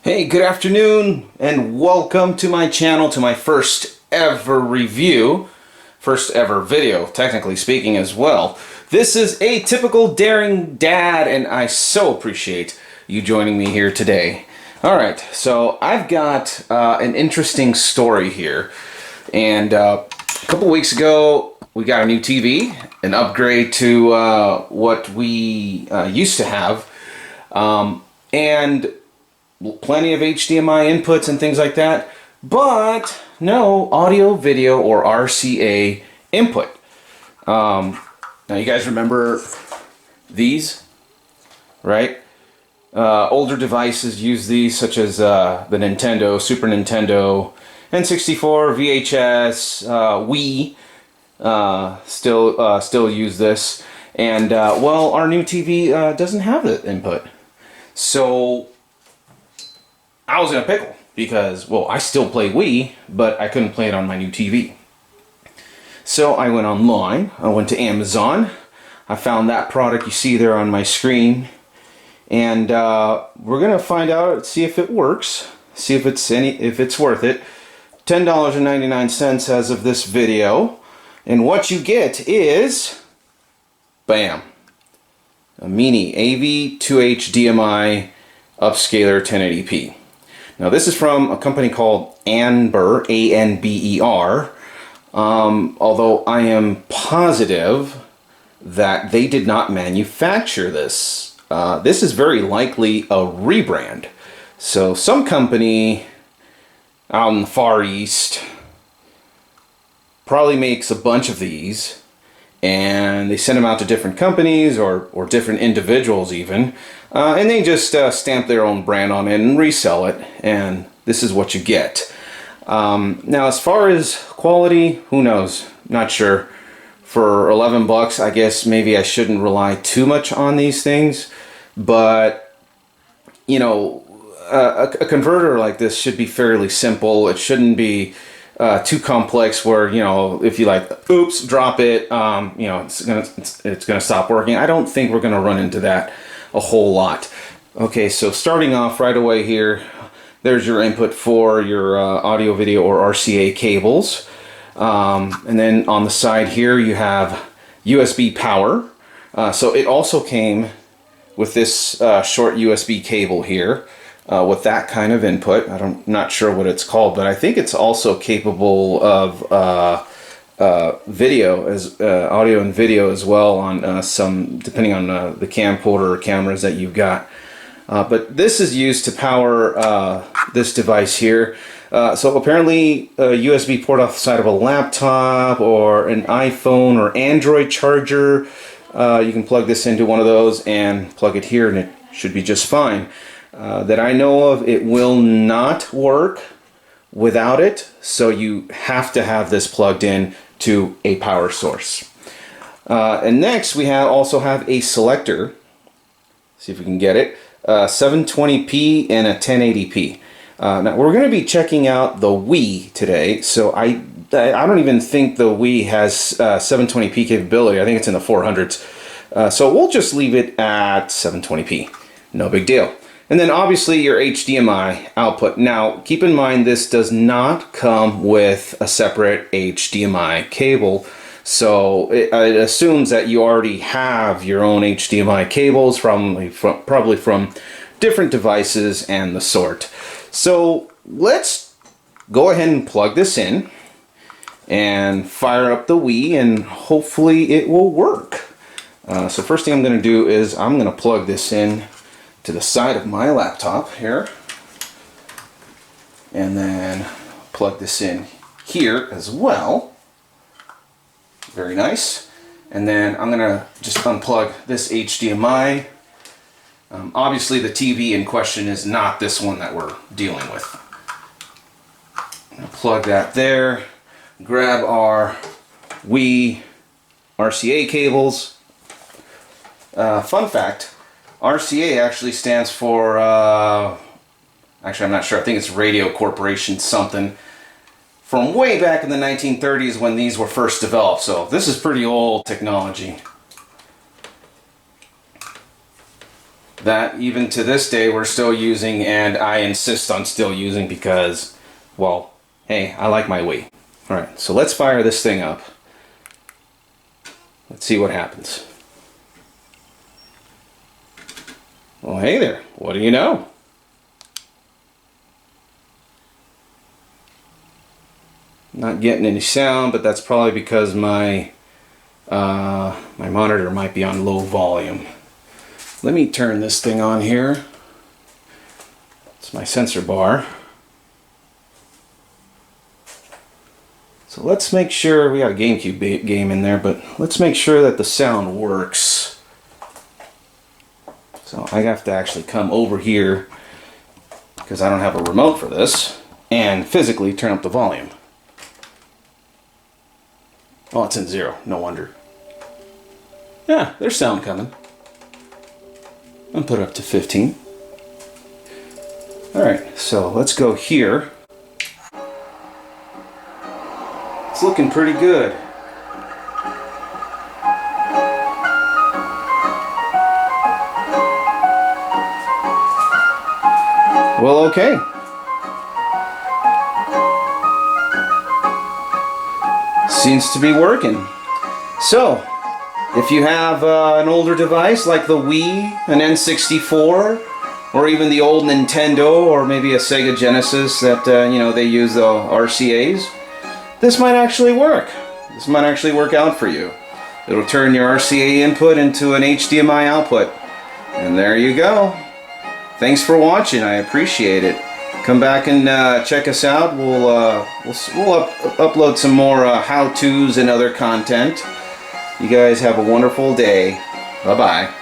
Hey, good afternoon and welcome to my channel, to my first ever review, first ever video, technically speaking as well. This is Atypical Daring Dad and I so appreciate you joining me here today. Alright, so I've got an interesting story here, and a couple weeks ago we got a new TV, an upgrade to what we used to have, and plenty of HDMI inputs and things like that, but no audio, video, or RCA input. Now you guys remember these, right? Older devices use these, such as the Nintendo, Super Nintendo, N64, VHS, Wii, still use this, and well, our new TV doesn't have the input. So I was in a pickle because, well, I still play Wii, but I couldn't play it on my new TV. So I went online, I went to Amazon, I found that product you see there on my screen, and we're gonna find out, see if it works, see if it's worth it. $10.99 as of this video, and what you get is, bam, a mini AV 2 HDMI Upscaler 1080p. Now this is from a company called ANBER, A-N-B-E-R, although I am positive that they did not manufacture this. This is very likely a rebrand. So some company out in the Far East probably makes a bunch of these, and they send them out to different companies or different individuals even, and they just stamp their own brand on it and resell it, and this is what you get. Now as far as quality, who knows? Not sure. For 11 bucks, I guess maybe I shouldn't rely too much on these things, but you know, a converter like this should be fairly simple. It shouldn't be too complex where, you know, if you like, oops, drop it, you know, it's gonna stop working. I don't think we're gonna run into that a whole lot. Okay, so starting off right away here, there's your input for your audio, video, or RCA cables, and then on the side here you have USB power. So it also came with this short USB cable here. With that kind of input. I'm not sure what it's called, but I think it's also capable of video, as audio and video as well, on some, depending on the camcorder or cameras that you've got. But this is used to power this device here. So apparently a USB port off the side of a laptop or an iPhone or Android charger. You can plug this into one of those and plug it here and it should be just fine. That I know of, it will not work without it, so you have to have this plugged in to a power source. And next we also have a selector. See if we can get it. 720p and a 1080p. Now we're going to be checking out the Wii today, so I don't even think the Wii has 720p capability. I think it's in the 400s. So we'll just leave it at 720p. No big deal. And then obviously your HDMI output. Now keep in mind this does not come with a separate HDMI cable, so it assumes that you already have your own HDMI cables, probably from different devices and the sort. So let's go ahead and plug this in and fire up the Wii, and hopefully it will work. So first thing I'm going to do is I'm going to plug this in to the side of my laptop here, and then plug this in here as well. Very nice. And then I'm gonna just unplug this HDMI. Obviously the TV in question is not this one that we're dealing with. I'm gonna plug that there, grab our Wii RCA cables. Fun fact, RCA actually stands for, actually I'm not sure, I think it's Radio Corporation something, from way back in the 1930s when these were first developed, so this is pretty old technology. that even to this day we're still using, and I insist on still using because, well, hey, I like my Wii. Alright, so let's fire this thing up. Let's see what happens. Well, hey there, what do you know? Not getting any sound, but that's probably because my my monitor might be on low volume. Let me turn this thing on here. It's my sensor bar. So let's make sure, we got a GameCube game in there, but let's make sure that the sound works. So I have to actually come over here, because I don't have a remote for this, and physically turn up the volume. Oh, it's in 0, no wonder. Yeah, there's sound coming. I'll put it up to 15. Alright, so let's go here. It's looking pretty good. Well, okay. Seems to be working. So, if you have an older device like the Wii, an N64, or even the old Nintendo, or maybe a Sega Genesis that you know, they use the RCAs, this might actually work. This might actually work out for you. It'll turn your RCA input into an HDMI output. And there you go. Thanks for watching. I appreciate it. Come back and check us out. We'll upload some more how-tos and other content. You guys have a wonderful day. Bye-bye.